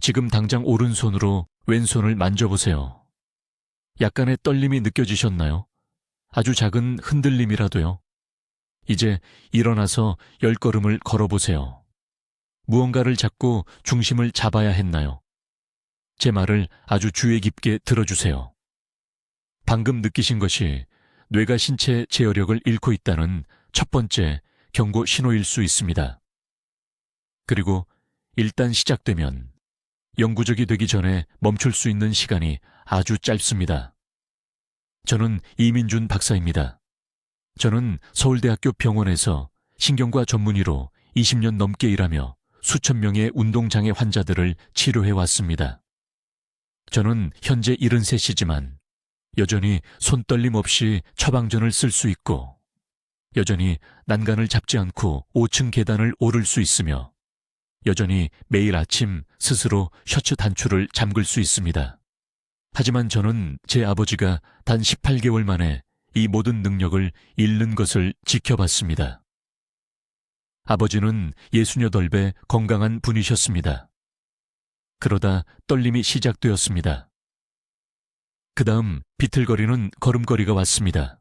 지금 당장 오른손으로 왼손을 만져보세요. 약간의 떨림이 느껴지셨나요? 아주 작은 흔들림이라도요. 이제 일어나서 10걸음을 걸어보세요. 무언가를 잡고 중심을 잡아야 했나요? 제 말을 아주 주의 깊게 들어주세요. 방금 느끼신 것이 뇌가 신체 제어력을 잃고 있다는 첫 번째 경고 신호일 수 있습니다. 그리고 일단 시작되면 영구적이 되기 전에 멈출 수 있는 시간이 아주 짧습니다. 저는 이민준 박사입니다. 저는 서울대학교 병원에서 신경과 전문의로 20년 넘게 일하며 수천 명의 운동장애 환자들을 치료해 왔습니다. 저는 현재 73이지만 여전히 손떨림 없이 처방전을 쓸 수 있고 여전히 난간을 잡지 않고 5층 계단을 오를 수 있으며 여전히 매일 아침 스스로 셔츠 단추를 잠글 수 있습니다. 하지만 저는 제 아버지가 단 18개월 만에 이 모든 능력을 잃는 것을 지켜봤습니다. 아버지는 68배 건강한 분이셨습니다. 그러다 떨림이 시작되었습니다. 그 다음 비틀거리는 걸음걸이가 왔습니다.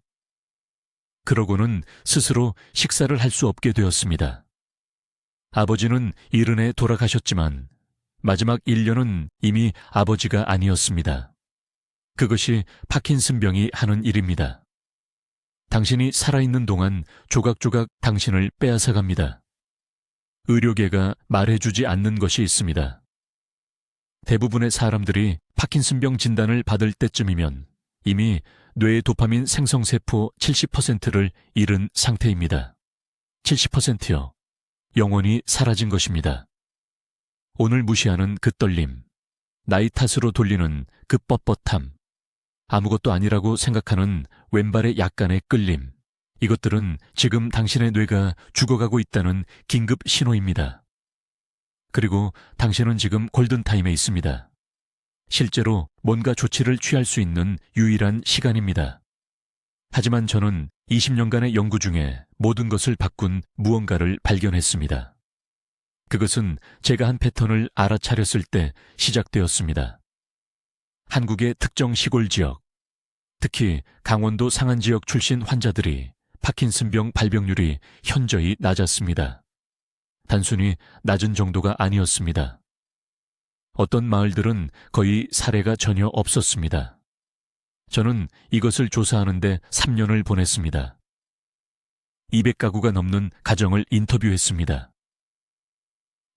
그러고는 스스로 식사를 할 수 없게 되었습니다. 아버지는 70에 돌아가셨지만 마지막 1년은 이미 아버지가 아니었습니다. 그것이 파킨슨병이 하는 일입니다. 당신이 살아있는 동안 조각조각 당신을 빼앗아갑니다. 의료계가 말해주지 않는 것이 있습니다. 대부분의 사람들이 파킨슨병 진단을 받을 때쯤이면 이미 뇌의 도파민 생성세포 70%를 잃은 상태입니다. 70%요. 영원히 사라진 것입니다. 오늘 무시하는 그 떨림, 나이 탓으로 돌리는 그 뻣뻣함, 아무것도 아니라고 생각하는 왼발의 약간의 끌림, 이것들은 지금 당신의 뇌가 죽어가고 있다는 긴급 신호입니다. 그리고 당신은 지금 골든타임에 있습니다. 실제로 뭔가 조치를 취할 수 있는 유일한 시간입니다. 하지만 저는 20년간의 연구 중에 모든 것을 바꾼 무언가를 발견했습니다. 그것은 제가 한 패턴을 알아차렸을 때 시작되었습니다. 한국의 특정 시골 지역, 특히 강원도 상안 지역 출신 환자들이 파킨슨병 발병률이 현저히 낮았습니다. 단순히 낮은 정도가 아니었습니다. 어떤 마을들은 거의 사례가 전혀 없었습니다. 저는 이것을 조사하는데 3년을 보냈습니다. 200가구가 넘는 가정을 인터뷰했습니다.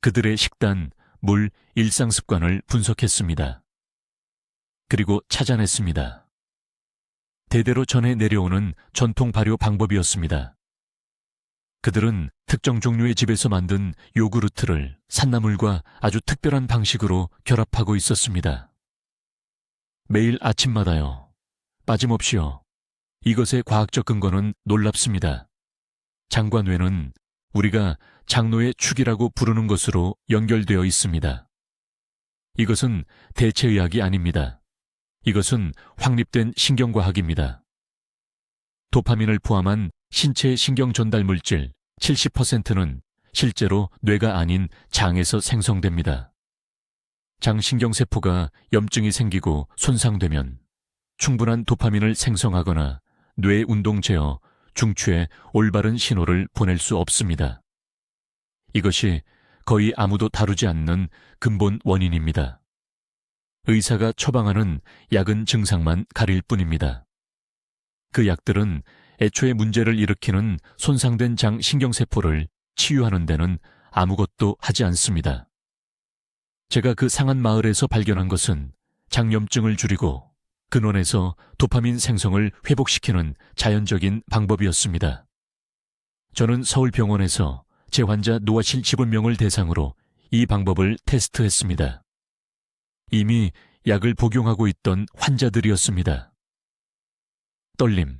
그들의 식단, 물, 일상습관을 분석했습니다. 그리고 찾아냈습니다. 대대로 전해 내려오는 전통 발효 방법이었습니다. 그들은 특정 종류의 집에서 만든 요구르트를 산나물과 아주 특별한 방식으로 결합하고 있었습니다. 매일 아침마다요. 빠짐없이요. 이것의 과학적 근거는 놀랍습니다. 장과 뇌는 우리가 장노의 축이라고 부르는 것으로 연결되어 있습니다. 이것은 대체의학이 아닙니다. 이것은 확립된 신경과학입니다. 도파민을 포함한 신체 신경 전달 물질 70%는 실제로 뇌가 아닌 장에서 생성됩니다. 장신경세포가 염증이 생기고 손상되면 충분한 도파민을 생성하거나 뇌 운동 제어, 중추에 올바른 신호를 보낼 수 없습니다. 이것이 거의 아무도 다루지 않는 근본 원인입니다. 의사가 처방하는 약은 증상만 가릴 뿐입니다. 그 약들은 애초에 문제를 일으키는 손상된 장 신경세포를 치유하는 데는 아무것도 하지 않습니다. 제가 그 상한 마을에서 발견한 것은 장염증을 줄이고 근원에서 도파민 생성을 회복시키는 자연적인 방법이었습니다. 저는 서울병원에서 제 환자 노화실 15명을 대상으로 이 방법을 테스트했습니다. 이미 약을 복용하고 있던 환자들이었습니다. 떨림,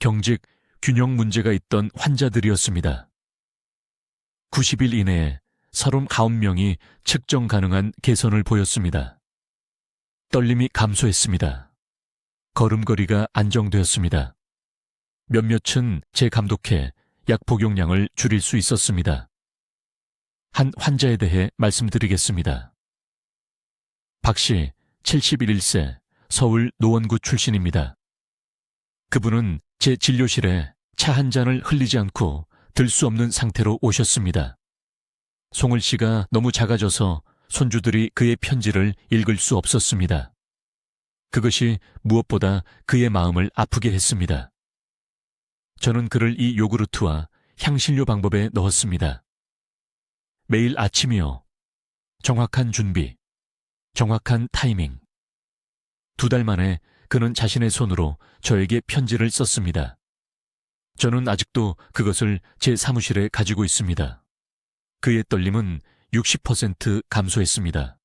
경직, 균형 문제가 있던 환자들이었습니다. 90일 이내에 39명이 측정 가능한 개선을 보였습니다. 떨림이 감소했습니다. 걸음걸이가 안정되었습니다. 몇몇은 제 감독해 약 복용량을 줄일 수 있었습니다. 한 환자에 대해 말씀드리겠습니다. 박씨, 71세, 서울 노원구 출신입니다. 그분은 제 진료실에 차 한 잔을 흘리지 않고 들 수 없는 상태로 오셨습니다. 송을 씨가 너무 작아져서 손주들이 그의 편지를 읽을 수 없었습니다. 그것이 무엇보다 그의 마음을 아프게 했습니다. 저는 그를 이 요구르트와 향신료 방법에 넣었습니다. 매일 아침이요. 정확한 준비, 정확한 타이밍. 2달 만에 그는 자신의 손으로 저에게 편지를 썼습니다. 저는 아직도 그것을 제 사무실에 가지고 있습니다. 그의 떨림은 60% 감소했습니다.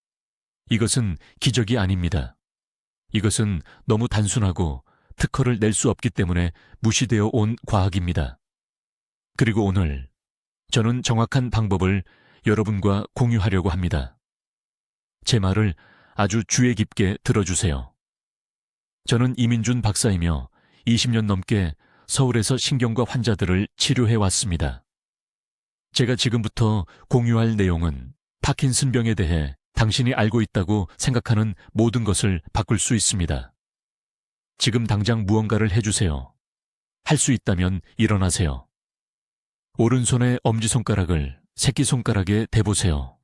이것은 기적이 아닙니다. 이것은 너무 단순하고 특허를 낼 수 없기 때문에 무시되어 온 과학입니다. 그리고 오늘 저는 정확한 방법을 여러분과 공유하려고 합니다. 제 말을 아주 주의 깊게 들어주세요. 저는 이민준 박사이며 20년 넘게 서울에서 신경과 환자들을 치료해 왔습니다. 제가 지금부터 공유할 내용은 파킨슨병에 대해 당신이 알고 있다고 생각하는 모든 것을 바꿀 수 있습니다. 지금 당장 무언가를 해주세요. 할 수 있다면 일어나세요. 오른손의 엄지손가락을 새끼손가락에 대보세요.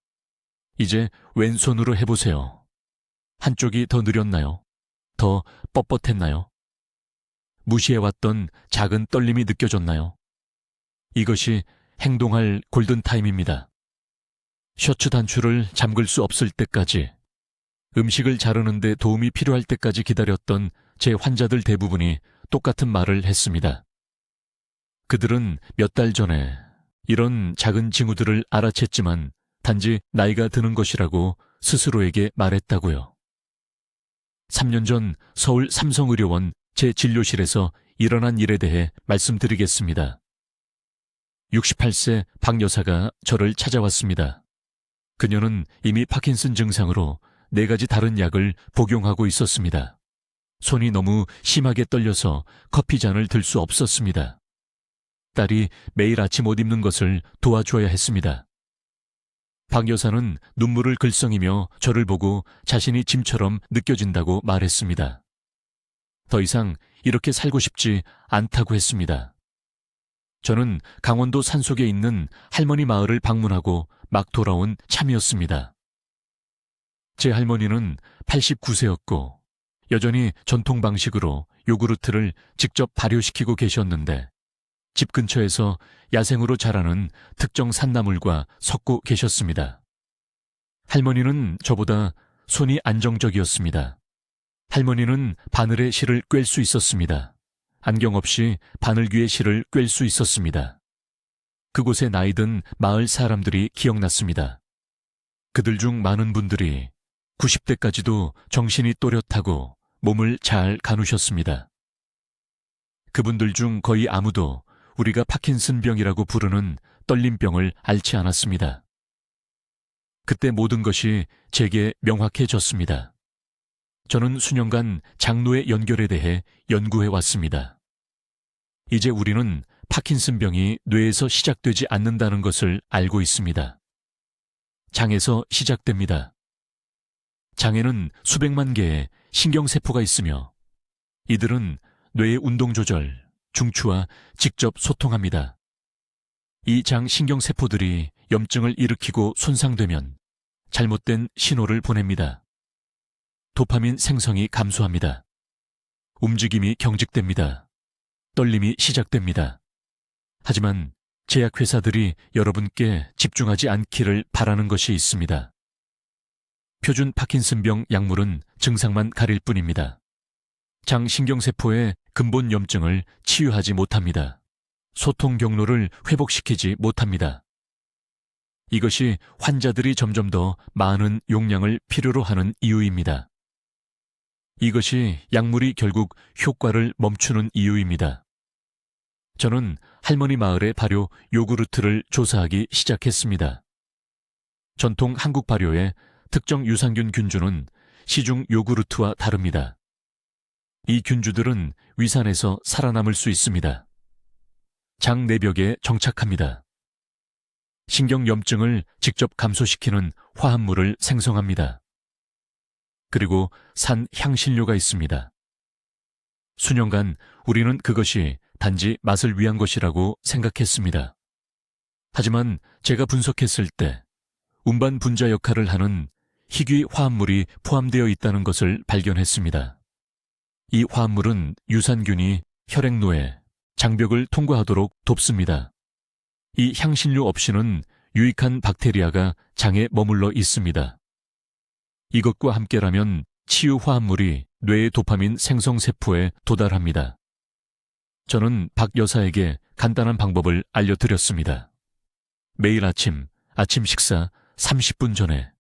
이제 왼손으로 해보세요. 한쪽이 더 느렸나요? 더 뻣뻣했나요? 무시해왔던 작은 떨림이 느껴졌나요? 이것이 행동할 골든타임입니다. 셔츠 단추를 잠글 수 없을 때까지, 음식을 자르는데 도움이 필요할 때까지 기다렸던 제 환자들 대부분이 똑같은 말을 했습니다. 그들은 몇 달 전에 이런 작은 징후들을 알아챘지만 단지 나이가 드는 것이라고 스스로에게 말했다고요. 3년 전 서울 삼성의료원 제 진료실에서 일어난 일에 대해 말씀드리겠습니다. 68세 박 여사가 저를 찾아왔습니다. 그녀는 이미 파킨슨 증상으로 4가지 다른 약을 복용하고 있었습니다. 손이 너무 심하게 떨려서 커피잔을 들 수 없었습니다. 딸이 매일 아침 옷 입는 것을 도와줘야 했습니다. 박 여사는 눈물을 글썽이며 저를 보고 자신이 짐처럼 느껴진다고 말했습니다. 더 이상 이렇게 살고 싶지 않다고 했습니다. 저는 강원도 산속에 있는 할머니 마을을 방문하고 막 돌아온 참이었습니다. 제 할머니는 89세였고 여전히 전통 방식으로 요구르트를 직접 발효시키고 계셨는데 집 근처에서 야생으로 자라는 특정 산나물과 섞고 계셨습니다. 할머니는 저보다 손이 안정적이었습니다. 할머니는 바늘에 실을 꿰 수 있었습니다. 안경 없이 바늘귀에 실을 꿰 수 있었습니다. 그곳에 나이든 마을 사람들이 기억났습니다. 그들 중 많은 분들이 90대까지도 정신이 또렷하고 몸을 잘 가누셨습니다. 그분들 중 거의 아무도 우리가 파킨슨병이라고 부르는 떨림병을 앓지 않았습니다. 그때 모든 것이 제게 명확해졌습니다. 저는 수년간 장로의 연결에 대해 연구해 왔습니다. 이제 우리는 파킨슨병이 뇌에서 시작되지 않는다는 것을 알고 있습니다. 장에서 시작됩니다. 장에는 수백만 개의 신경세포가 있으며 이들은 뇌의 운동 조절, 중추와 직접 소통합니다. 이 장 신경세포들이 염증을 일으키고 손상되면 잘못된 신호를 보냅니다. 도파민 생성이 감소합니다. 움직임이 경직됩니다. 떨림이 시작됩니다. 하지만 제약회사들이 여러분께 집중하지 않기를 바라는 것이 있습니다. 표준 파킨슨병 약물은 증상만 가릴 뿐입니다. 장 신경세포의 근본 염증을 치유하지 못합니다. 소통 경로를 회복시키지 못합니다. 이것이 환자들이 점점 더 많은 용량을 필요로 하는 이유입니다. 이것이 약물이 결국 효과를 멈추는 이유입니다. 저는 할머니 마을의 발효 요구르트를 조사하기 시작했습니다. 전통 한국 발효의 특정 유산균 균주는 시중 요구르트와 다릅니다. 이 균주들은 위산에서 살아남을 수 있습니다. 장 내벽에 정착합니다. 신경 염증을 직접 감소시키는 화합물을 생성합니다. 그리고 산 향신료가 있습니다. 수년간 우리는 그것이 단지 맛을 위한 것이라고 생각했습니다. 하지만 제가 분석했을 때 운반 분자 역할을 하는 희귀 화합물이 포함되어 있다는 것을 발견했습니다. 이 화합물은 유산균이 혈액노에, 장벽을 통과하도록 돕습니다. 이 향신료 없이는 유익한 박테리아가 장에 머물러 있습니다. 이것과 함께라면 치유 화합물이 뇌의 도파민 생성 세포에 도달합니다. 저는 박 여사에게 간단한 방법을 알려드렸습니다. 매일 아침 식사 30분 전에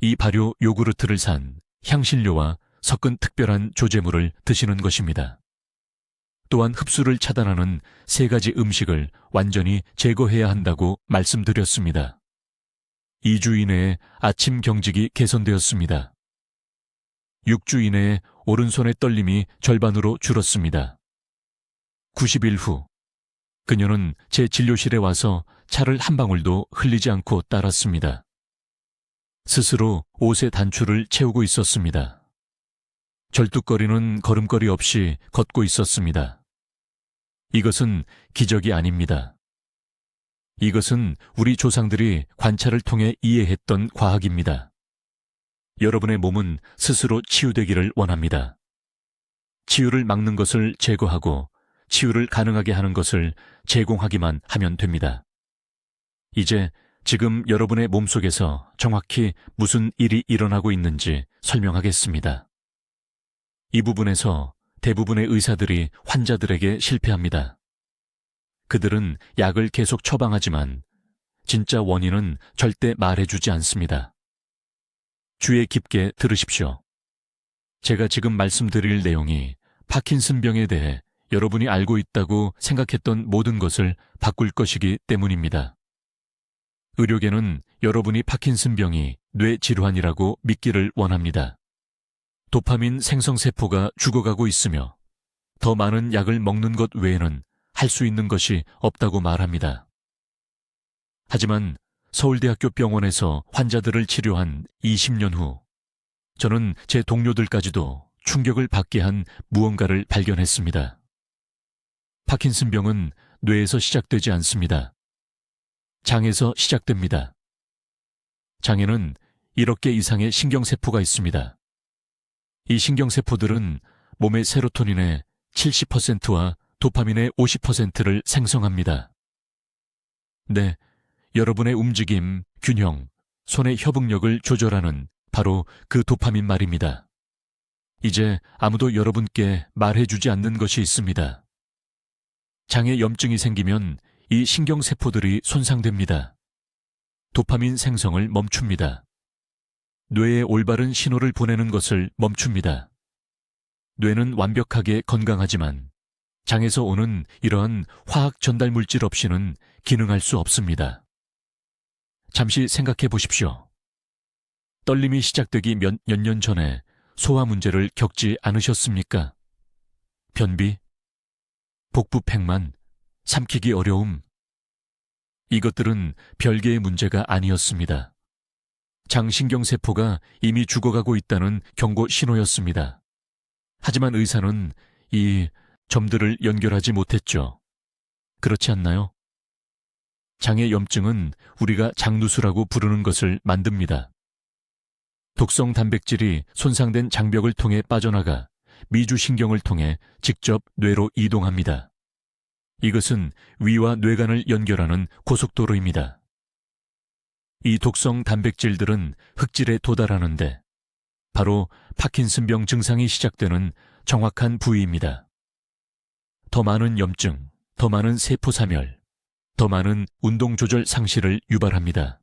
이 발효 요구르트를 산 향신료와 섞은 특별한 조제물을 드시는 것입니다. 또한 흡수를 차단하는 3가지 음식을 완전히 제거해야 한다고 말씀드렸습니다. 2주 이내에 아침 경직이 개선되었습니다. 6주 이내에 오른손의 떨림이 절반으로 줄었습니다. 90일 후 그녀는 제 진료실에 와서 차를 한 방울도 흘리지 않고 따랐습니다. 스스로 옷의 단추를 채우고 있었습니다. 절뚝거리는 걸음걸이 없이 걷고 있었습니다. 이것은 기적이 아닙니다. 이것은 우리 조상들이 관찰을 통해 이해했던 과학입니다. 여러분의 몸은 스스로 치유되기를 원합니다. 치유를 막는 것을 제거하고 치유를 가능하게 하는 것을 제공하기만 하면 됩니다. 이제 지금 여러분의 몸속에서 정확히 무슨 일이 일어나고 있는지 설명하겠습니다. 이 부분에서 대부분의 의사들이 환자들에게 실패합니다. 그들은 약을 계속 처방하지만 진짜 원인은 절대 말해주지 않습니다. 주의 깊게 들으십시오. 제가 지금 말씀드릴 내용이 파킨슨병에 대해 여러분이 알고 있다고 생각했던 모든 것을 바꿀 것이기 때문입니다. 의료계는 여러분이 파킨슨병이 뇌질환이라고 믿기를 원합니다. 도파민 생성세포가 죽어가고 있으며 더 많은 약을 먹는 것 외에는 할 수 있는 것이 없다고 말합니다. 하지만 서울대학교 병원에서 환자들을 치료한 20년 후 저는 제 동료들까지도 충격을 받게 한 무언가를 발견했습니다. 파킨슨병은 뇌에서 시작되지 않습니다. 장에서 시작됩니다. 장에는 1억 개 이상의 신경세포가 있습니다. 이 신경세포들은 몸의 세로토닌의 70%와 도파민의 50%를 생성합니다. 네, 여러분의 움직임, 균형, 손의 협응력을 조절하는 바로 그 도파민 말입니다. 이제 아무도 여러분께 말해주지 않는 것이 있습니다. 장에 염증이 생기면 이 신경세포들이 손상됩니다. 도파민 생성을 멈춥니다. 뇌에 올바른 신호를 보내는 것을 멈춥니다. 뇌는 완벽하게 건강하지만 장에서 오는 이러한 화학 전달 물질 없이는 기능할 수 없습니다. 잠시 생각해 보십시오. 떨림이 시작되기 몇 년 전에 소화 문제를 겪지 않으셨습니까? 변비, 복부 팽만, 삼키기 어려움. 이것들은 별개의 문제가 아니었습니다. 장신경세포가 이미 죽어가고 있다는 경고 신호였습니다. 하지만 의사는 이 점들을 연결하지 못했죠. 그렇지 않나요? 장의 염증은 우리가 장누수라고 부르는 것을 만듭니다. 독성 단백질이 손상된 장벽을 통해 빠져나가 미주신경을 통해 직접 뇌로 이동합니다. 이것은 위와 뇌간을 연결하는 고속도로입니다. 이 독성 단백질들은 흑질에 도달하는데 바로 파킨슨병 증상이 시작되는 정확한 부위입니다. 더 많은 염증, 더 많은 세포사멸, 더 많은 운동조절 상실을 유발합니다.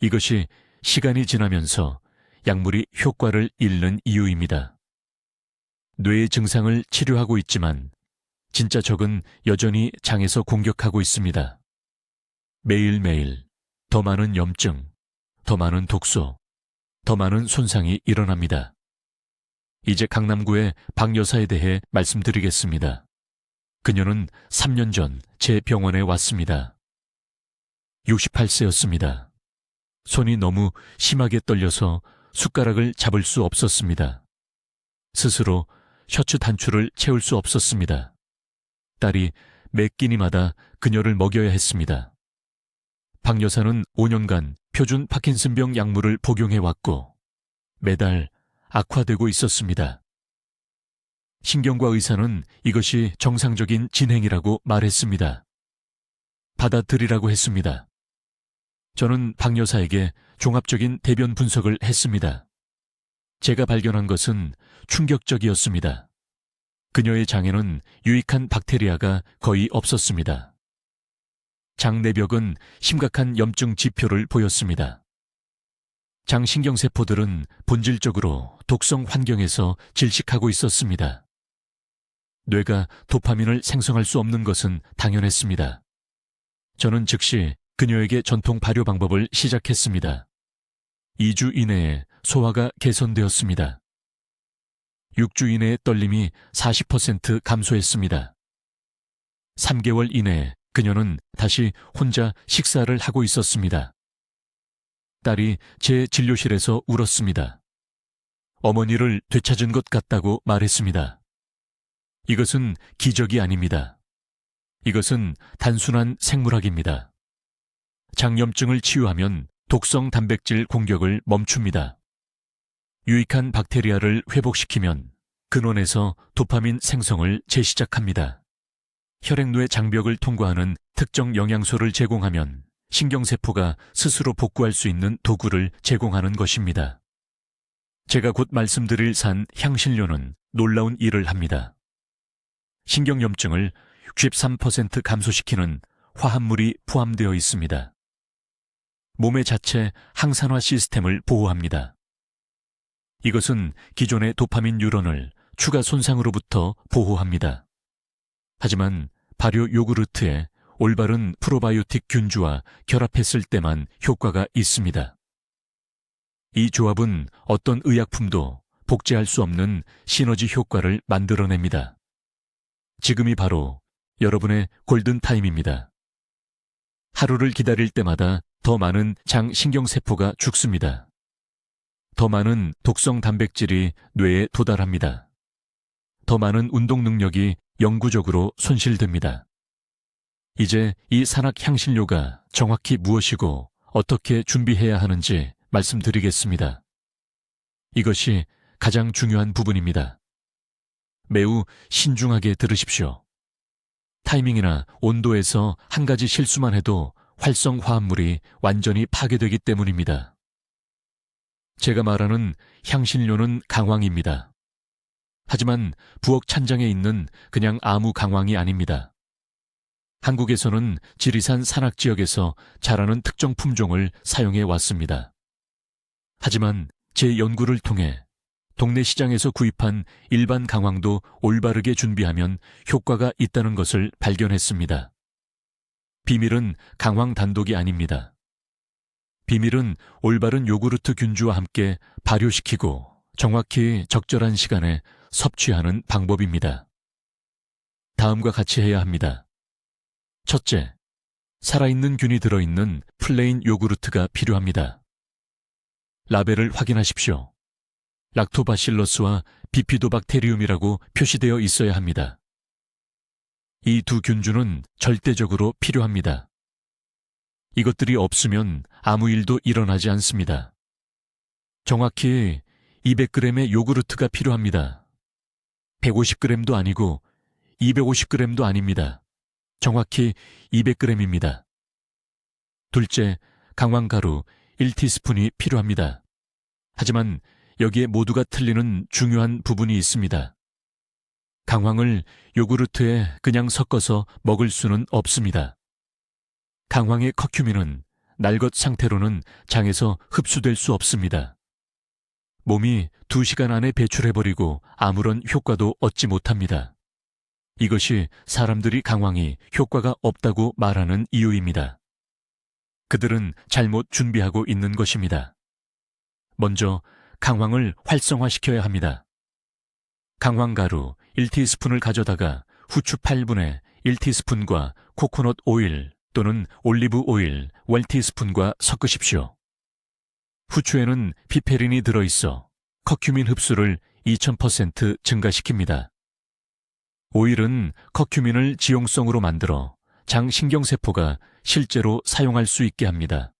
이것이 시간이 지나면서 약물이 효과를 잃는 이유입니다. 뇌의 증상을 치료하고 있지만 진짜 적은 여전히 장에서 공격하고 있습니다. 매일매일 더 많은 염증, 더 많은 독소, 더 많은 손상이 일어납니다. 이제 강남구의 박 여사에 대해 말씀드리겠습니다. 그녀는 3년 전 제 병원에 왔습니다. 68세였습니다. 손이 너무 심하게 떨려서 숟가락을 잡을 수 없었습니다. 스스로 셔츠 단추를 채울 수 없었습니다. 딸이 매 끼니마다 그녀를 먹여야 했습니다. 박 여사는 5년간 표준 파킨슨병 약물을 복용해왔고 매달 악화되고 있었습니다. 신경과 의사는 이것이 정상적인 진행이라고 말했습니다. 받아들이라고 했습니다. 저는 박 여사에게 종합적인 대변 분석을 했습니다. 제가 발견한 것은 충격적이었습니다. 그녀의 장에는 유익한 박테리아가 거의 없었습니다. 장 내벽은 심각한 염증 지표를 보였습니다. 장 신경세포들은 본질적으로 독성 환경에서 질식하고 있었습니다. 뇌가 도파민을 생성할 수 없는 것은 당연했습니다. 저는 즉시 그녀에게 전통 발효 방법을 시작했습니다. 2주 이내에 소화가 개선되었습니다. 6주 이내의 떨림이 40% 감소했습니다. 3개월 이내에 그녀는 다시 혼자 식사를 하고 있었습니다. 딸이 제 진료실에서 울었습니다. 어머니를 되찾은 것 같다고 말했습니다. 이것은 기적이 아닙니다. 이것은 단순한 생물학입니다. 장염증을 치유하면 독성 단백질 공격을 멈춥니다. 유익한 박테리아를 회복시키면 근원에서 도파민 생성을 재시작합니다. 혈액뇌 장벽을 통과하는 특정 영양소를 제공하면 신경세포가 스스로 복구할 수 있는 도구를 제공하는 것입니다. 제가 곧 말씀드릴 산 향신료는 놀라운 일을 합니다. 신경염증을 63% 감소시키는 화합물이 포함되어 있습니다. 몸의 자체 항산화 시스템을 보호합니다. 이것은 기존의 도파민 뉴런을 추가 손상으로부터 보호합니다. 하지만 발효 요구르트에 올바른 프로바이오틱 균주와 결합했을 때만 효과가 있습니다. 이 조합은 어떤 의약품도 복제할 수 없는 시너지 효과를 만들어냅니다. 지금이 바로 여러분의 골든타임입니다. 하루를 기다릴 때마다 더 많은 장 신경세포가 죽습니다. 더 많은 독성 단백질이 뇌에 도달합니다. 더 많은 운동 능력이 영구적으로 손실됩니다. 이제 이 산악 향신료가 정확히 무엇이고 어떻게 준비해야 하는지 말씀드리겠습니다. 이것이 가장 중요한 부분입니다. 매우 신중하게 들으십시오. 타이밍이나 온도에서 한 가지 실수만 해도 활성 화합물이 완전히 파괴되기 때문입니다. 제가 말하는 향신료는 강황입니다. 하지만 부엌 찬장에 있는 그냥 아무 강황이 아닙니다. 한국에서는 지리산 산악 지역에서 자라는 특정 품종을 사용해 왔습니다. 하지만 제 연구를 통해 동네 시장에서 구입한 일반 강황도 올바르게 준비하면 효과가 있다는 것을 발견했습니다. 비밀은 강황 단독이 아닙니다. 비밀은 올바른 요구르트 균주와 함께 발효시키고 정확히 적절한 시간에 섭취하는 방법입니다. 다음과 같이 해야 합니다. 첫째, 살아있는 균이 들어있는 플레인 요구르트가 필요합니다. 라벨을 확인하십시오. 락토바실러스와 비피도박테리움이라고 표시되어 있어야 합니다. 이 두 균주는 절대적으로 필요합니다. 이것들이 없으면 아무 일도 일어나지 않습니다. 정확히 200g의 요구르트가 필요합니다. 150g도 아니고 250g도 아닙니다. 정확히 200g입니다. 둘째, 강황가루 1티스푼이 필요합니다. 하지만 여기에 모두가 틀리는 중요한 부분이 있습니다. 강황을 요구르트에 그냥 섞어서 먹을 수는 없습니다. 강황의 커큐민은 날 것 상태로는 장에서 흡수될 수 없습니다. 몸이 2시간 안에 배출해버리고 아무런 효과도 얻지 못합니다. 이것이 사람들이 강황이 효과가 없다고 말하는 이유입니다. 그들은 잘못 준비하고 있는 것입니다. 먼저 강황을 활성화시켜야 합니다. 강황가루 1티스푼을 가져다가 후추 8분의 1티스푼과 코코넛 오일 또는 올리브 오일 1티스푼과 섞으십시오. 후추에는 피페린이 들어있어 커큐민 흡수를 2000% 증가시킵니다. 오일은 커큐민을 지용성으로 만들어 장신경세포가 실제로 사용할 수 있게 합니다.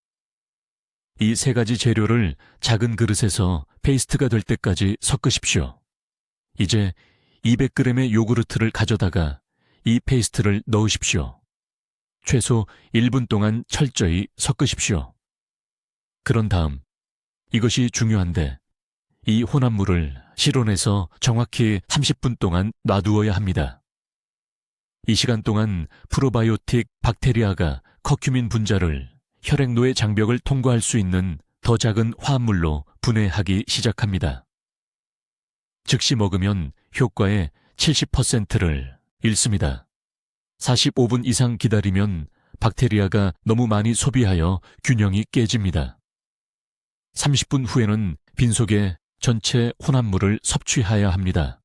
이 세 가지 재료를 작은 그릇에서 페이스트가 될 때까지 섞으십시오. 이제 200g의 요구르트를 가져다가 이 페이스트를 넣으십시오. 최소 1분 동안 철저히 섞으십시오. 그런 다음, 이것이 중요한데, 이 혼합물을 실온에서 정확히 30분 동안 놔두어야 합니다. 이 시간 동안 프로바이오틱 박테리아가 커큐민 분자를 혈액노의 장벽을 통과할 수 있는 더 작은 화합물로 분해하기 시작합니다. 즉시 먹으면 효과의 70%를 잃습니다. 45분 이상 기다리면 박테리아가 너무 많이 소비하여 균형이 깨집니다. 30분 후에는 빈속에 전체 혼합물을 섭취해야 합니다.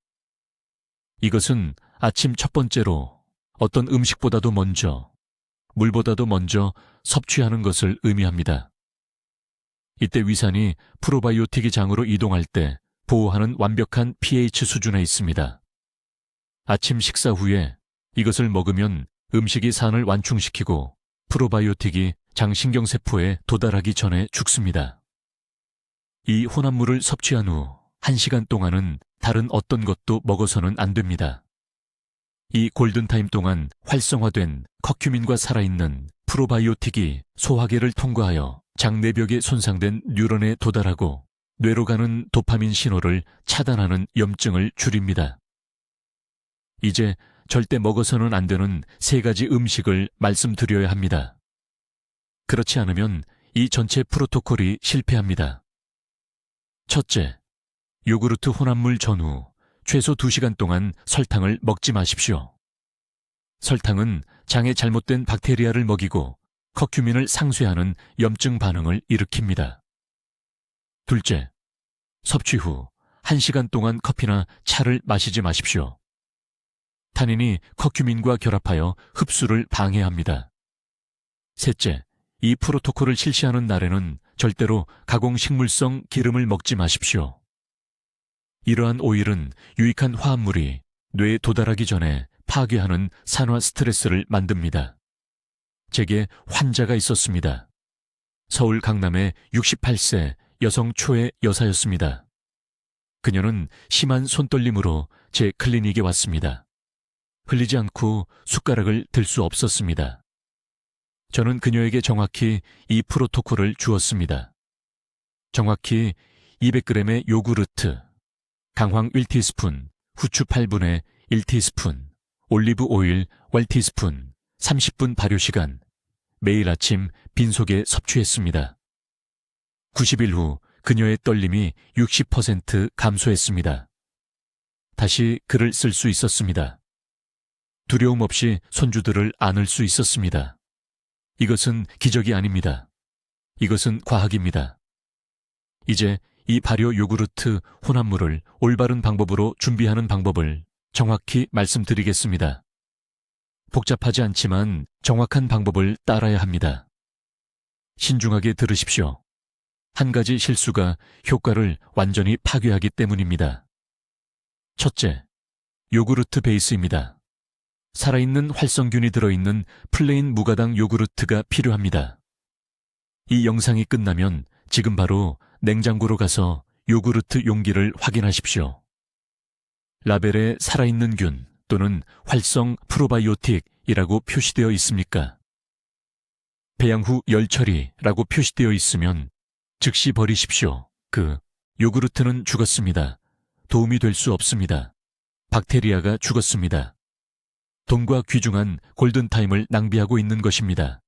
이것은 아침 첫 번째로 어떤 음식보다도 먼저, 물보다도 먼저 섭취하는 것을 의미합니다. 이때 위산이 프로바이오틱의 장으로 이동할 때 보호하는 완벽한 pH 수준에 있습니다. 아침 식사 후에 이것을 먹으면 음식이 산을 완충시키고 프로바이오틱이 장신경세포에 도달하기 전에 죽습니다. 이 혼합물을 섭취한 후 1시간 동안은 다른 어떤 것도 먹어서는 안 됩니다. 이 골든타임 동안 활성화된 커큐민과 살아있는 프로바이오틱이 소화계를 통과하여 장내벽에 손상된 뉴런에 도달하고 뇌로 가는 도파민 신호를 차단하는 염증을 줄입니다. 이제 절대 먹어서는 안 되는 3가지 음식을 말씀드려야 합니다. 그렇지 않으면 이 전체 프로토콜이 실패합니다. 첫째, 요구르트 혼합물 전후 최소 2시간 동안 설탕을 먹지 마십시오. 설탕은 장에 잘못된 박테리아를 먹이고 커큐민을 상쇄하는 염증 반응을 일으킵니다. 둘째, 섭취 후 1시간 동안 커피나 차를 마시지 마십시오. 타닌이 커큐민과 결합하여 흡수를 방해합니다. 셋째, 이 프로토콜을 실시하는 날에는 절대로 가공식물성 기름을 먹지 마십시오. 이러한 오일은 유익한 화합물이 뇌에 도달하기 전에 파괴하는 산화 스트레스를 만듭니다. 제게 환자가 있었습니다. 서울 강남의 68세 여성 초의 여사였습니다. 그녀는 심한 손떨림으로 제 클리닉에 왔습니다. 흘리지 않고 숟가락을 들 수 없었습니다. 저는 그녀에게 정확히 이 프로토콜을 주었습니다. 정확히 200g의 요구르트, 강황 1티스푼, 후추 8분의 1티스푼, 올리브 오일 1티스푼, 30분 발효시간, 매일 아침 빈속에 섭취했습니다. 90일 후 그녀의 떨림이 60% 감소했습니다. 다시 글을 쓸 수 있었습니다. 두려움 없이 손주들을 안을 수 있었습니다. 이것은 기적이 아닙니다. 이것은 과학입니다. 이제 이 발효 요구르트 혼합물을 올바른 방법으로 준비하는 방법을 정확히 말씀드리겠습니다. 복잡하지 않지만 정확한 방법을 따라야 합니다. 신중하게 들으십시오. 한 가지 실수가 효과를 완전히 파괴하기 때문입니다. 첫째, 요구르트 베이스입니다. 살아있는 활성균이 들어있는 플레인 무가당 요구르트가 필요합니다. 이 영상이 끝나면 지금 바로 냉장고로 가서 요구르트 용기를 확인하십시오. 라벨에 살아있는 균 또는 활성 프로바이오틱이라고 표시되어 있습니까? 배양 후 열 처리라고 표시되어 있으면 즉시 버리십시오. 요구르트는 죽었습니다. 도움이 될 수 없습니다. 박테리아가 죽었습니다. 돈과 귀중한 골든타임을 낭비하고 있는 것입니다.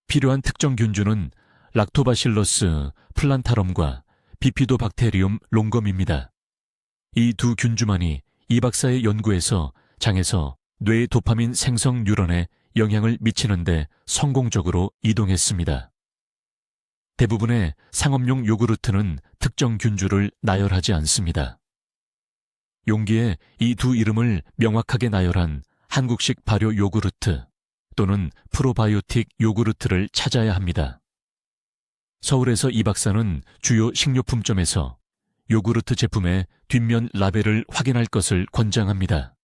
필요한 특정 균주는 락토바실러스 플란타럼과 비피도박테리움 롱검입니다. 이 두 균주만이 이 박사의 연구에서 장에서 뇌 도파민 생성 뉴런에 영향을 미치는데 성공적으로 이동했습니다. 대부분의 상업용 요구르트는 특정 균주를 나열하지 않습니다. 용기에 이 두 이름을 명확하게 나열한 한국식 발효 요구르트 또는 프로바이오틱 요구르트를 찾아야 합니다. 서울에서 이 박사는 주요 식료품점에서 요구르트 제품의 뒷면 라벨을 확인할 것을 권장합니다.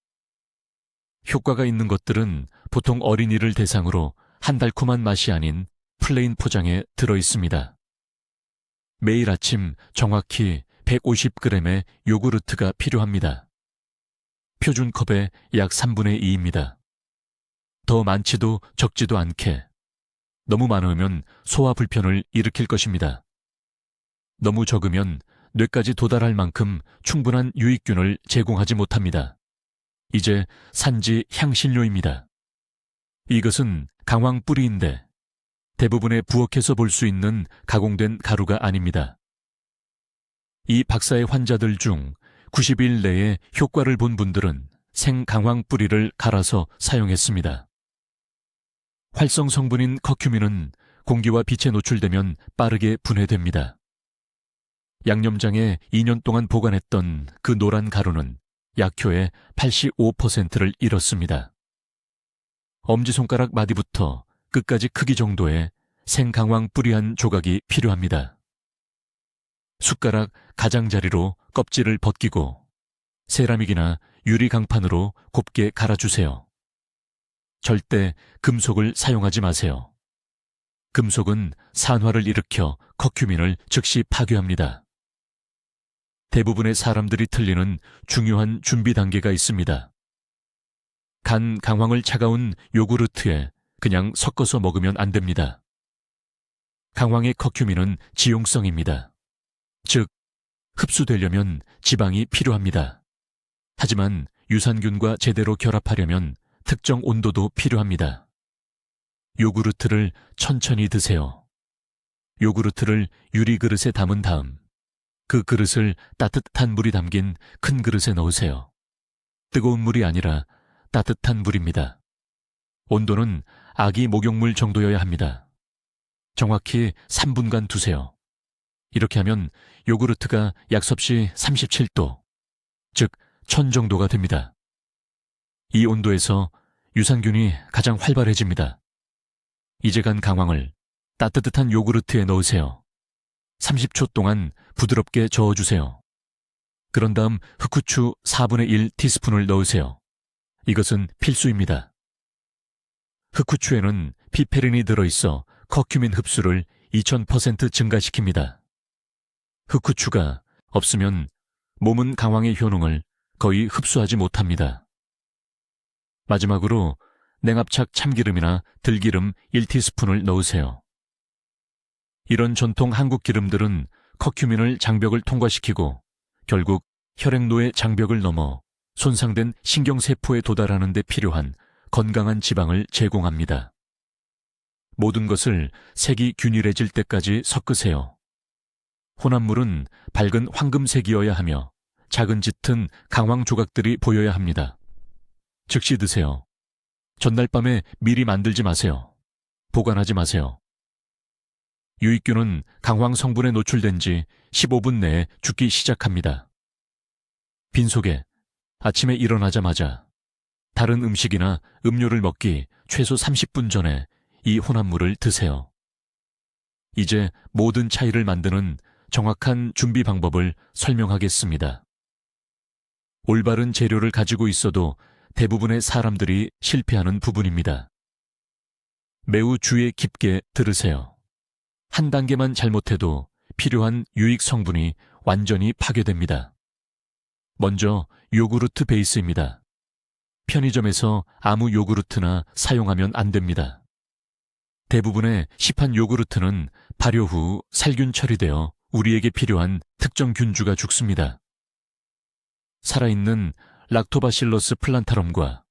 효과가 있는 것들은 보통 어린이를 대상으로 한 달콤한 맛이 아닌 플레인 포장에 들어 있습니다. 매일 아침 정확히 150g의 요구르트가 필요합니다. 표준 컵의 약 3분의 2입니다. 더 많지도 적지도 않게. 너무 많으면 소화 불편을 일으킬 것입니다. 너무 적으면 뇌까지 도달할 만큼 충분한 유익균을 제공하지 못합니다. 이제 산지 향신료입니다. 이것은 강황 뿌리인데 대부분의 부엌에서 볼 수 있는 가공된 가루가 아닙니다. 이 박사의 환자들 중 90일 내에 효과를 본 분들은 생강황 뿌리를 갈아서 사용했습니다. 활성 성분인 커큐민은 공기와 빛에 노출되면 빠르게 분해됩니다. 양념장에 2년 동안 보관했던 그 노란 가루는 약효의 85%를 잃었습니다. 엄지손가락 마디부터 끝까지 크기 정도의 생강황 뿌리 한 조각이 필요합니다. 숟가락 가장자리로 껍질을 벗기고 세라믹이나 유리 강판으로 곱게 갈아주세요. 절대 금속을 사용하지 마세요. 금속은 산화를 일으켜 커큐민을 즉시 파괴합니다. 대부분의 사람들이 틀리는 중요한 준비 단계가 있습니다. 간 강황을 차가운 요구르트에 그냥 섞어서 먹으면 안 됩니다. 강황의 커큐민은 지용성입니다. 즉, 흡수되려면 지방이 필요합니다. 하지만 유산균과 제대로 결합하려면 특정 온도도 필요합니다. 요구르트를 천천히 드세요. 요구르트를 유리 그릇에 담은 다음 그 그릇을 따뜻한 물이 담긴 큰 그릇에 넣으세요. 뜨거운 물이 아니라 따뜻한 물입니다. 온도는 아기 목욕물 정도여야 합니다. 정확히 3분간 두세요. 이렇게 하면 요구르트가 약섭시 37도, 즉 1000 정도가 됩니다. 이 온도에서 유산균이 가장 활발해집니다. 이제 간 강황을 따뜻한 요구르트에 넣으세요. 30초 동안 부드럽게 저어주세요. 그런 다음 흑후추 4분의 1 티스푼을 넣으세요. 이것은 필수입니다. 흑후추에는 피페린이 들어있어 커큐민 흡수를 2000% 증가시킵니다. 흑후추가 없으면 몸은 강황의 효능을 거의 흡수하지 못합니다. 마지막으로 냉압착 참기름이나 들기름 1티스푼을 넣으세요. 이런 전통 한국 기름들은 커큐민을 장벽을 통과시키고 결국 혈액노의 장벽을 넘어 손상된 신경세포에 도달하는 데 필요한 건강한 지방을 제공합니다. 모든 것을 색이 균일해질 때까지 섞으세요. 혼합물은 밝은 황금색이어야 하며 작은 짙은 강황 조각들이 보여야 합니다. 즉시 드세요. 전날 밤에 미리 만들지 마세요. 보관하지 마세요. 유익균은 강황 성분에 노출된 지 15분 내에 죽기 시작합니다. 빈속에 아침에 일어나자마자 다른 음식이나 음료를 먹기 최소 30분 전에 이 혼합물을 드세요. 이제 모든 차이를 만드는 정확한 준비 방법을 설명하겠습니다. 올바른 재료를 가지고 있어도 대부분의 사람들이 실패하는 부분입니다. 매우 주의 깊게 들으세요. 한 단계만 잘못해도 필요한 유익 성분이 완전히 파괴됩니다. 먼저 요구르트 베이스입니다. 편의점에서 아무 요구르트나 사용하면 안 됩니다. 대부분의 시판 요구르트는 발효 후 살균 처리되어 우리에게 필요한 특정 균주가 죽습니다. 살아있는 락토바실러스 플란타럼과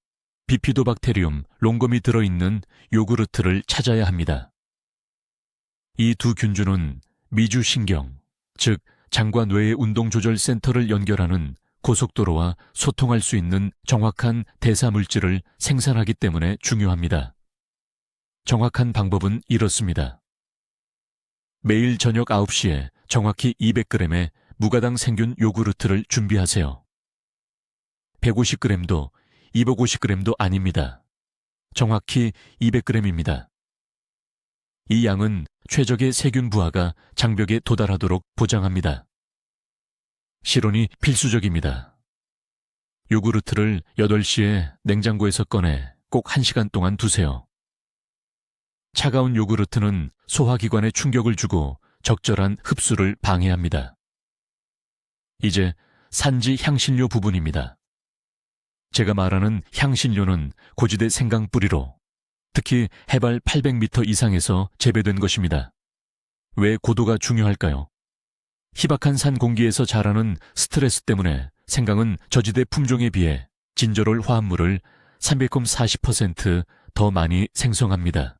비피도박테리움 롱검이 들어있는 요구르트를 찾아야 합니다. 이 두 균주는 미주신경, 즉 장과 뇌의 운동조절 센터를 연결하는 고속도로와 소통할 수 있는 정확한 대사물질을 생산하기 때문에 중요합니다. 정확한 방법은 이렇습니다. 매일 저녁 9시에 정확히 200g의 무가당 생균 요구르트를 준비하세요. 150g도 250g도 아닙니다. 정확히 200g입니다. 이 양은 최적의 세균 부하가 장벽에 도달하도록 보장합니다. 실온이 필수적입니다. 요구르트를 8시에 냉장고에서 꺼내 꼭 1시간 동안 두세요. 차가운 요구르트는 소화기관에 충격을 주고 적절한 흡수를 방해합니다. 이제 산지 향신료 부분입니다. 제가 말하는 향신료는 고지대 생강 뿌리로, 특히 해발 800m 이상에서 재배된 것입니다. 왜 고도가 중요할까요? 희박한 산 공기에서 자라는 스트레스 때문에 생강은 저지대 품종에 비해 진저롤 화합물을 340% 더 많이 생성합니다.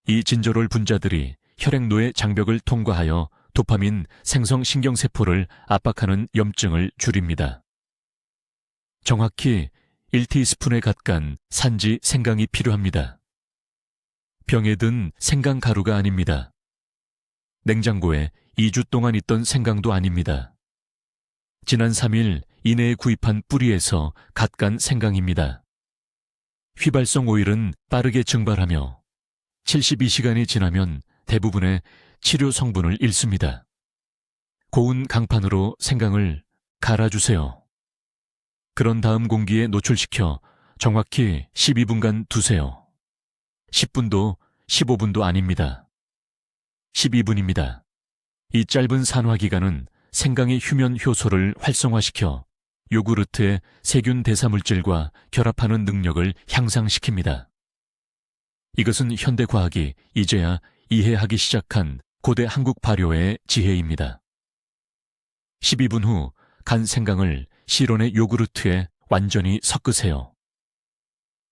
이 진저롤 분자들이 혈액노의 장벽을 통과하여 도파민 생성 신경세포를 압박하는 염증을 줄입니다. 정확히 1티스푼에 가까운 산지 생강이 필요합니다. 병에 든 생강 가루가 아닙니다. 냉장고에 2주 동안 있던 생강도 아닙니다. 지난 3일 이내에 구입한 뿌리에서 갓 간 생강입니다. 휘발성 오일은 빠르게 증발하며 72시간이 지나면 대부분의 치료 성분을 잃습니다. 고운 강판으로 생강을 갈아주세요. 그런 다음 공기에 노출시켜 정확히 12분간 두세요. 10분도 15분도 아닙니다. 12분입니다. 이 짧은 산화기간은 생강의 휴면 효소를 활성화시켜 요구르트의 세균 대사물질과 결합하는 능력을 향상시킵니다. 이것은 현대과학이 이제야 이해하기 시작한 고대 한국 발효의 지혜입니다. 12분 후 간 생강을 실온의 요구르트에 완전히 섞으세요.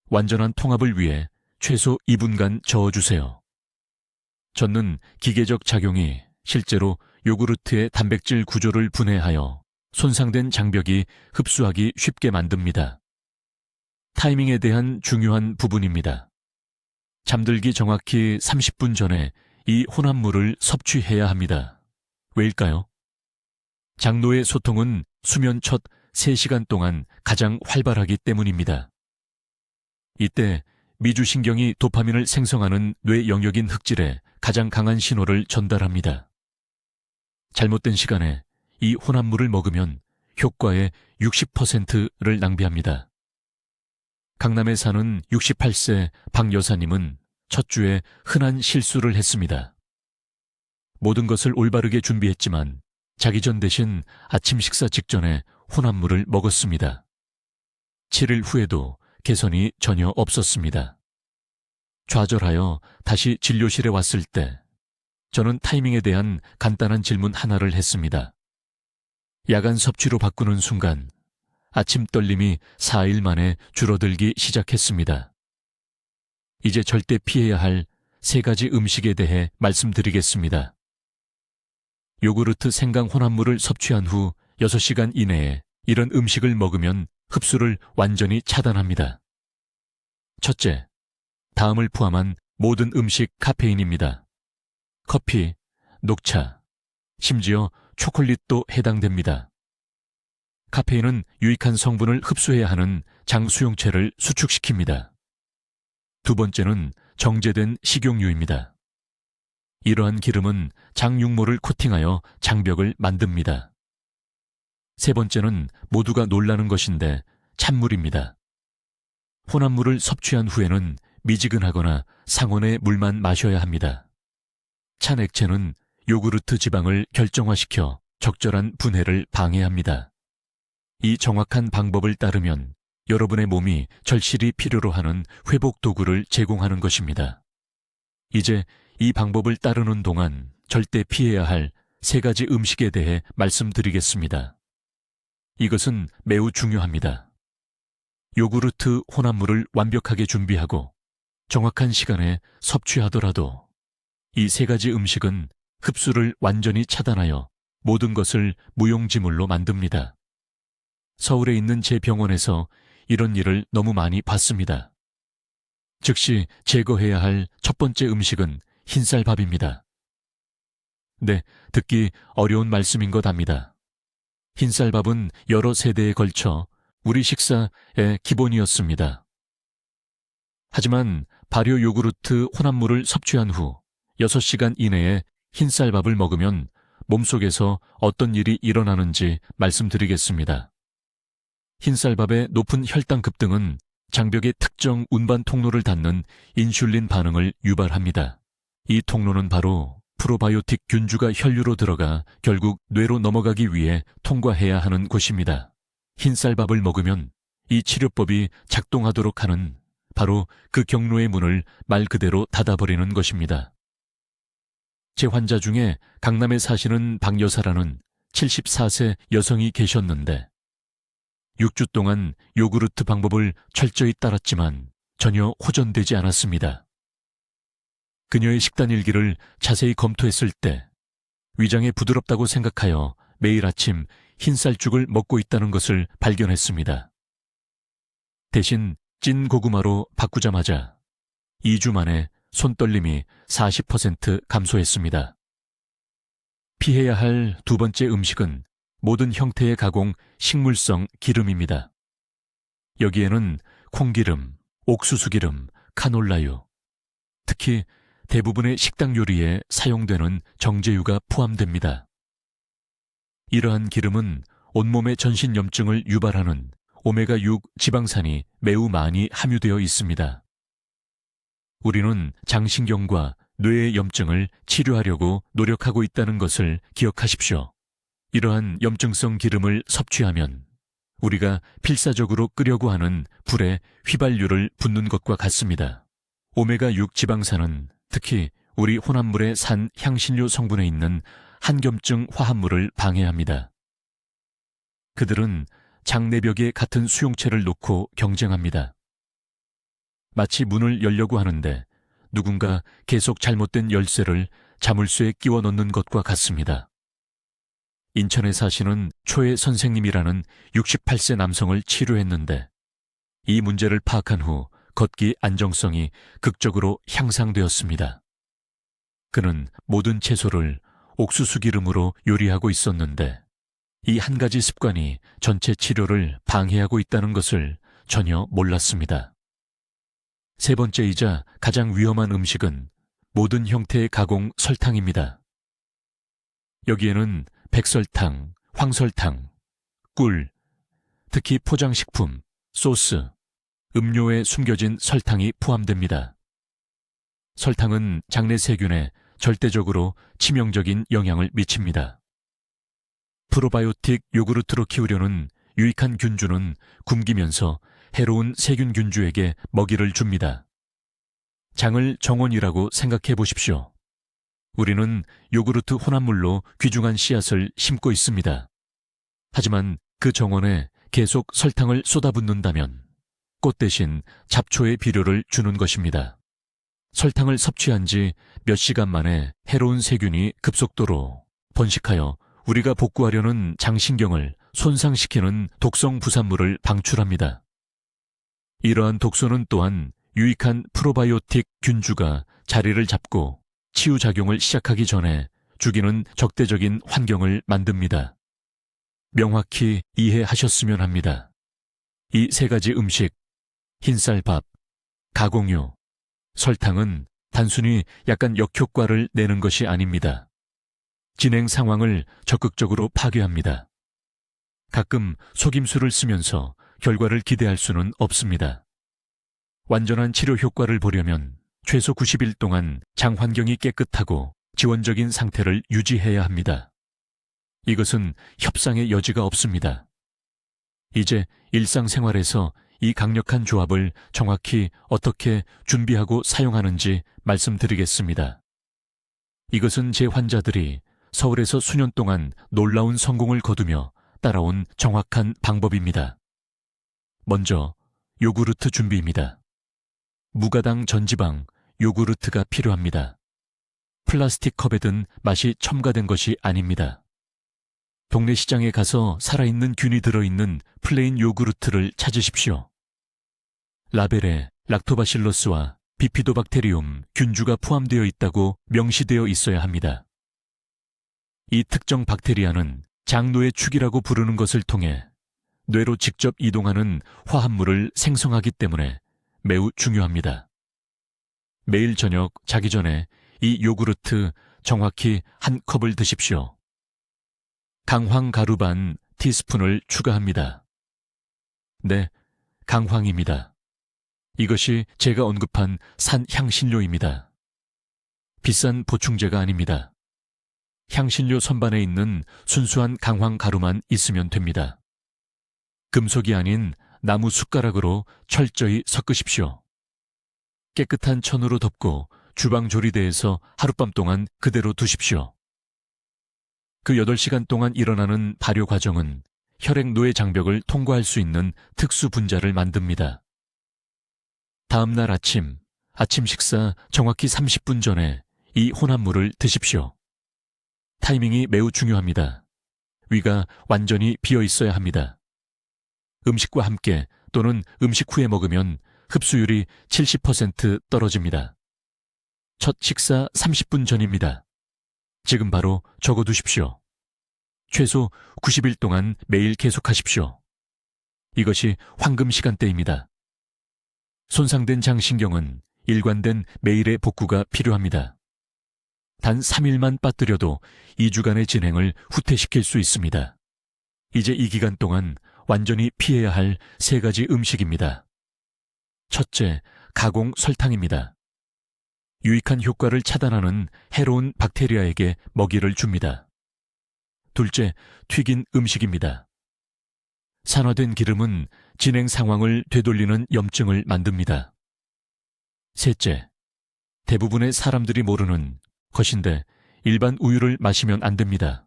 완전한 통합을 위해 최소 2분간 저어주세요. 젓는 기계적 작용이 실제로 요구르트의 단백질 구조를 분해하여 손상된 장벽이 흡수하기 쉽게 만듭니다. 타이밍에 대한 중요한 부분입니다. 잠들기 정확히 30분 전에 이 혼합물을 섭취해야 합니다. 왜일까요? 장노의 소통은 수면 첫 3시간 동안 가장 활발하기 때문입니다. 이때 미주신경이 도파민을 생성하는 뇌 영역인 흑질에 가장 강한 신호를 전달합니다. 잘못된 시간에 이 혼합물을 먹으면 효과의 60%를 낭비합니다. 강남에 사는 68세 박 여사님은 첫 주에 흔한 실수를 했습니다. 모든 것을 올바르게 준비했지만 자기 전 대신 아침 식사 직전에 혼합물을 먹었습니다. 7일 후에도 개선이 전혀 없었습니다. 좌절하여 다시 진료실에 왔을 때 저는 타이밍에 대한 간단한 질문 하나를 했습니다. 야간 섭취로 바꾸는 순간 아침 떨림이 4일 만에 줄어들기 시작했습니다. 이제 절대 피해야 할 3가지 음식에 대해 말씀드리겠습니다. 요구르트 생강 혼합물을 섭취한 후 6시간 이내에 이런 음식을 먹으면 흡수를 완전히 차단합니다. 첫째, 다음을 포함한 모든 음식 카페인입니다. 커피, 녹차, 심지어 초콜릿도 해당됩니다. 카페인은 유익한 성분을 흡수해야 하는 장수용체를 수축시킵니다. 두 번째는 정제된 식용유입니다. 이러한 기름은 장육모를 코팅하여 장벽을 만듭니다. 세 번째는 모두가 놀라는 것인데 찬물입니다. 혼합물을 섭취한 후에는 미지근하거나 상온의 물만 마셔야 합니다. 찬 액체는 요구르트 지방을 결정화시켜 적절한 분해를 방해합니다. 이 정확한 방법을 따르면 여러분의 몸이 절실히 필요로 하는 회복 도구를 제공하는 것입니다. 이제 이 방법을 따르는 동안 절대 피해야 할 3가지 음식에 대해 말씀드리겠습니다. 이것은 매우 중요합니다. 요구르트 혼합물을 완벽하게 준비하고 정확한 시간에 섭취하더라도 이 3가지 음식은 흡수를 완전히 차단하여 모든 것을 무용지물로 만듭니다. 서울에 있는 제 병원에서 이런 일을 너무 많이 봤습니다. 즉시 제거해야 할 첫 번째 음식은 흰쌀밥입니다. 네, 듣기 어려운 말씀인 것 압니다. 흰쌀밥은 여러 세대에 걸쳐 우리 식사의 기본이었습니다. 하지만 발효 요구르트 혼합물을 섭취한 후 6시간 이내에 흰쌀밥을 먹으면 몸속에서 어떤 일이 일어나는지 말씀드리겠습니다. 흰쌀밥의 높은 혈당 급등은 장벽의 특정 운반 통로를 닫는 인슐린 반응을 유발합니다. 이 통로는 바로 프로바이오틱 균주가 혈류로 들어가 결국 뇌로 넘어가기 위해 통과해야 하는 곳입니다. 흰쌀밥을 먹으면 이 치료법이 작동하도록 하는 바로 그 경로의 문을 말 그대로 닫아버리는 것입니다. 제 환자 중에 강남에 사시는 박 여사라는 74세 여성이 계셨는데 6주 동안 요구르트 방법을 철저히 따랐지만 전혀 호전되지 않았습니다. 그녀의 식단 일기를 자세히 검토했을 때 위장에 부드럽다고 생각하여 매일 아침 흰쌀죽을 먹고 있다는 것을 발견했습니다. 대신 찐 고구마로 바꾸자마자 2주 만에 손떨림이 40% 감소했습니다. 피해야 할 두 번째 음식은 모든 형태의 가공 식물성 기름입니다. 여기에는 콩기름, 옥수수기름, 카놀라유, 특히 대부분의 식당 요리에 사용되는 정제유가 포함됩니다. 이러한 기름은 온몸의 전신염증을 유발하는 오메가6 지방산이 매우 많이 함유되어 있습니다. 우리는 장신경과 뇌의 염증을 치료하려고 노력하고 있다는 것을 기억하십시오. 이러한 염증성 기름을 섭취하면 우리가 필사적으로 끄려고 하는 불에 휘발유를 붓는 것과 같습니다. 오메가6 지방산은 특히 우리 혼합물의 산 향신료 성분에 있는 한겸증 화합물을 방해합니다. 그들은 장내벽에 같은 수용체를 놓고 경쟁합니다. 마치 문을 열려고 하는데 누군가 계속 잘못된 열쇠를 자물쇠에 끼워 넣는 것과 같습니다. 인천에 사시는 초혜 선생님이라는 68세 남성을 치료했는데 이 문제를 파악한 후 걷기 안정성이 극적으로 향상되었습니다. 그는 모든 채소를 옥수수 기름으로 요리하고 있었는데 이 한 가지 습관이 전체 치료를 방해하고 있다는 것을 전혀 몰랐습니다. 세 번째이자 가장 위험한 음식은 모든 형태의 가공 설탕입니다. 여기에는 백설탕, 황설탕, 꿀, 특히 포장식품, 소스, 음료에 숨겨진 설탕이 포함됩니다. 설탕은 장내 세균에 절대적으로 치명적인 영향을 미칩니다. 프로바이오틱 요구르트로 키우려는 유익한 균주는 굶기면서 해로운 세균 균주에게 먹이를 줍니다. 장을 정원이라고 생각해 보십시오. 우리는 요구르트 혼합물로 귀중한 씨앗을 심고 있습니다. 하지만 그 정원에 계속 설탕을 쏟아붓는다면 꽃 대신 잡초의 비료를 주는 것입니다. 설탕을 섭취한 지 몇 시간 만에 해로운 세균이 급속도로 번식하여 우리가 복구하려는 장신경을 손상시키는 독성 부산물을 방출합니다. 이러한 독소는 또한 유익한 프로바이오틱 균주가 자리를 잡고 치유작용을 시작하기 전에 죽이는 적대적인 환경을 만듭니다. 명확히 이해하셨으면 합니다. 이 세 가지 음식, 흰쌀밥, 가공유, 설탕은 단순히 약간 역효과를 내는 것이 아닙니다. 진행 상황을 적극적으로 파괴합니다. 가끔 속임수를 쓰면서 결과를 기대할 수는 없습니다. 완전한 치료 효과를 보려면 최소 90일 동안 장 환경이 깨끗하고 지원적인 상태를 유지해야 합니다. 이것은 협상의 여지가 없습니다. 이제 일상생활에서 이 강력한 조합을 정확히 어떻게 준비하고 사용하는지 말씀드리겠습니다. 이것은 제 환자들이 서울에서 수년 동안 놀라운 성공을 거두며 따라온 정확한 방법입니다. 먼저 요구르트 준비입니다. 무가당 전지방 요구르트가 필요합니다. 플라스틱 컵에 든 맛이 첨가된 것이 아닙니다. 동네 시장에 가서 살아있는 균이 들어있는 플레인 요구르트를 찾으십시오. 라벨에 락토바실러스와 비피도박테리움 균주가 포함되어 있다고 명시되어 있어야 합니다. 이 특정 박테리아는 장노의 축이라고 부르는 것을 통해 뇌로 직접 이동하는 화합물을 생성하기 때문에 매우 중요합니다. 매일 저녁 자기 전에 이 요구르트 정확히 한 컵을 드십시오. 강황 가루 반 티스푼을 추가합니다. 네, 강황입니다. 이것이 제가 언급한 산향신료입니다. 비싼 보충제가 아닙니다. 향신료 선반에 있는 순수한 강황 가루만 있으면 됩니다. 금속이 아닌 나무 숟가락으로 철저히 섞으십시오. 깨끗한 천으로 덮고 주방 조리대에서 하룻밤 동안 그대로 두십시오. 그 8시간 동안 일어나는 발효 과정은 혈액 노예 장벽을 통과할 수 있는 특수 분자를 만듭니다. 다음 날 아침 식사 정확히 30분 전에 이 혼합물을 드십시오. 타이밍이 매우 중요합니다. 위가 완전히 비어 있어야 합니다. 음식과 함께 또는 음식 후에 먹으면 흡수율이 70% 떨어집니다. 첫 식사 30분 전입니다. 지금 바로 적어두십시오. 최소 90일 동안 매일 계속하십시오. 이것이 황금 시간대입니다. 손상된 장신경은 일관된 매일의 복구가 필요합니다. 단 3일만 빠뜨려도 2주간의 진행을 후퇴시킬 수 있습니다. 이제 이 기간 동안 완전히 피해야 할 3가지 음식입니다. 첫째, 가공 설탕입니다. 유익한 효과를 차단하는 해로운 박테리아에게 먹이를 줍니다. 둘째, 튀긴 음식입니다. 산화된 기름은 진행 상황을 되돌리는 염증을 만듭니다. 셋째, 대부분의 사람들이 모르는 것인데 일반 우유를 마시면 안 됩니다.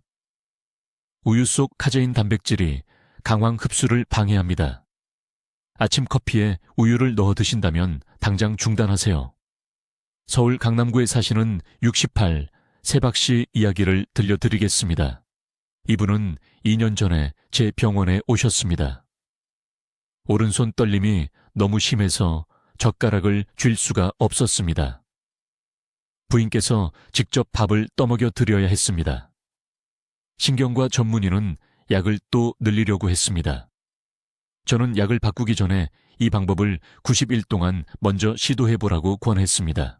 우유 속 카제인 단백질이 강황 흡수를 방해합니다. 아침 커피에 우유를 넣어 드신다면 당장 중단하세요. 서울 강남구에 사시는 68 세박씨 이야기를 들려드리겠습니다. 이분은 2년 전에 제 병원에 오셨습니다. 오른손 떨림이 너무 심해서 젓가락을 쥘 수가 없었습니다. 부인께서 직접 밥을 떠먹여 드려야 했습니다. 신경과 전문의는 약을 또 늘리려고 했습니다. 저는 약을 바꾸기 전에 이 방법을 90일 동안 먼저 시도해보라고 권했습니다.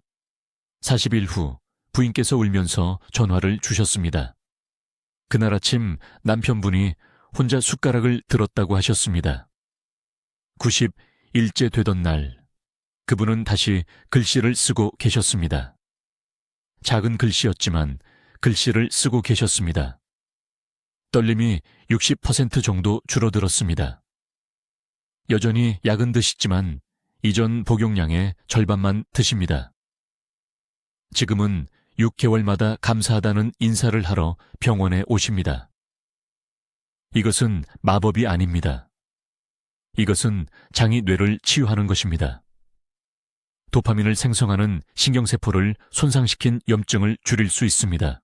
40일 후 부인께서 울면서 전화를 주셨습니다. 그날 아침 남편분이 혼자 숟가락을 들었다고 하셨습니다. 90일째 되던 날, 그분은 다시 글씨를 쓰고 계셨습니다. 작은 글씨였지만 글씨를 쓰고 계셨습니다. 떨림이 60% 정도 줄어들었습니다. 여전히 약은 드시지만 이전 복용량의 절반만 드십니다. 지금은 6개월마다 감사하다는 인사를 하러 병원에 오십니다. 이것은 마법이 아닙니다. 이것은 장이 뇌를 치유하는 것입니다. 도파민을 생성하는 신경세포를 손상시킨 염증을 줄일 수 있습니다.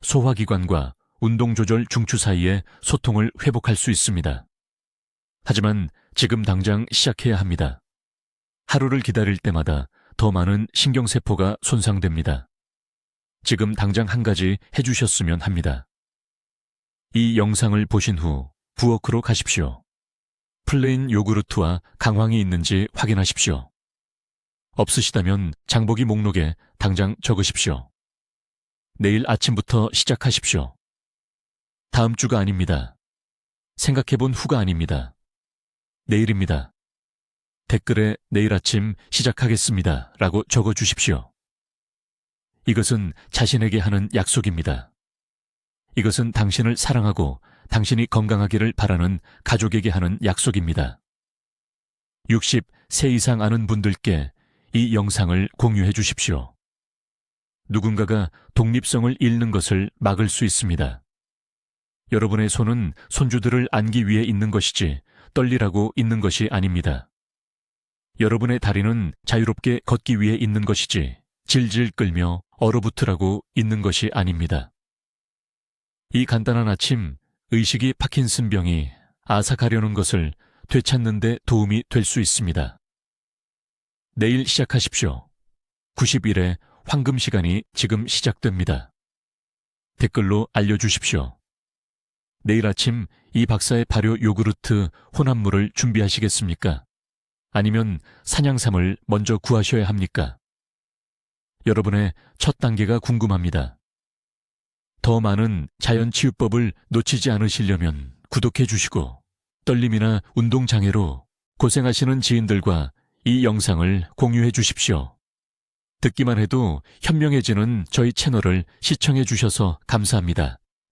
소화기관과 운동조절 중추 사이의 소통을 회복할 수 있습니다. 하지만 지금 당장 시작해야 합니다. 하루를 기다릴 때마다 더 많은 신경세포가 손상됩니다. 지금 당장 한 가지 해주셨으면 합니다. 이 영상을 보신 후 부엌으로 가십시오. 플레인 요구르트와 강황이 있는지 확인하십시오. 없으시다면 장보기 목록에 당장 적으십시오. 내일 아침부터 시작하십시오. 다음 주가 아닙니다. 생각해본 후가 아닙니다. 내일입니다. 댓글에 내일 아침 시작하겠습니다 라고 적어주십시오. 이것은 자신에게 하는 약속입니다. 이것은 당신을 사랑하고 당신이 건강하기를 바라는 가족에게 하는 약속입니다. 60세 이상 아는 분들께 이 영상을 공유해 주십시오. 누군가가 독립성을 잃는 것을 막을 수 있습니다. 여러분의 손은 손주들을 안기 위해 있는 것이지 떨리라고 있는 것이 아닙니다. 여러분의 다리는 자유롭게 걷기 위해 있는 것이지 질질 끌며 얼어붙으라고 있는 것이 아닙니다. 이 간단한 아침, 의식이 파킨슨병이 앗아가려는 것을 되찾는 데 도움이 될 수 있습니다. 내일 시작하십시오. 90일의 황금 시간이 지금 시작됩니다. 댓글로 알려주십시오. 내일 아침 이 박사의 발효 요구르트 혼합물을 준비하시겠습니까? 아니면 산양삼을 먼저 구하셔야 합니까? 여러분의 첫 단계가 궁금합니다. 더 많은 자연치유법을 놓치지 않으시려면 구독해 주시고 떨림이나 운동장애로 고생하시는 지인들과 이 영상을 공유해 주십시오. 듣기만 해도 현명해지는 저희 채널을 시청해 주셔서 감사합니다.